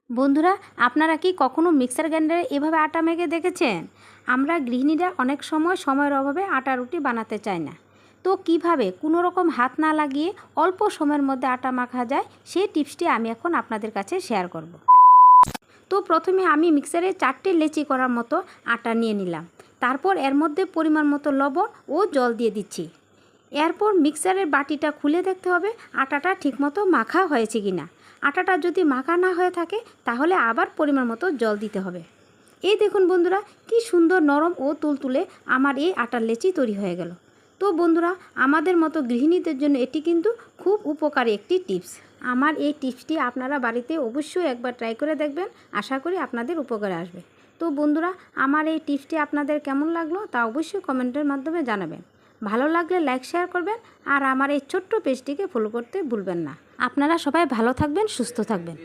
বন্ধুরা, আপনারা কি কখনো মিক্সার গ্রাইন্ডারে এভাবে আটা মেখে দেখেছেন? আমরা গৃহিণীরা অনেক সময়ের অভাবে আটা রুটি বানাতে চাই না। তো কিভাবে কোনো রকম হাত না লাগিয়ে অল্প সময়ের মধ্যে আটা মাখা যায় সেই টিপসটি আমি এখন আপনাদের কাছে শেয়ার করব। তো প্রথমে আমি মিক্সারে 4টে লেচি করার মতো আটা নিয়ে নিলাম। তারপর এর মধ্যে পরিমাণ মতো লবণ ও জল দিয়ে দিচ্ছি। এরপর মিক্সারের বাটিটা খুলে দেখতে হবে আটাটা ঠিকমতো মাখা হয়েছে কি না। আটাটা যদি মাখা না হয়ে থাকে তাহলে আবার পরিমাণ মতো জল দিতে হবে। এই দেখুন বন্ধুরা, কি সুন্দর নরম ও তুলতুলে আমার এই আটার লেচি তৈরি হয়ে গেল। তো বন্ধুরা, আমাদের মতো গৃহিণীদের জন্য এটি কিন্তু খুব উপকারী একটি টিপস। আমার এই টিপসটি আপনারা বাড়িতে অবশ্যই একবার ট্রাই করে দেখবেন, আশা করি আপনাদের উপকারে আসবে। তো বন্ধুরা, আমার এই টিপসটি আপনাদের কেমন লাগলো তা অবশ্যই কমেন্টের মাধ্যমে জানাবেন। ভালো লাগলে লাইক শেয়ার করবেন আর আমার এই ছোট্ট পেজটিকে ফলো করতে ভুলবেন না। আপনারা সবাই ভালো থাকবেন, সুস্থ থাকবেন।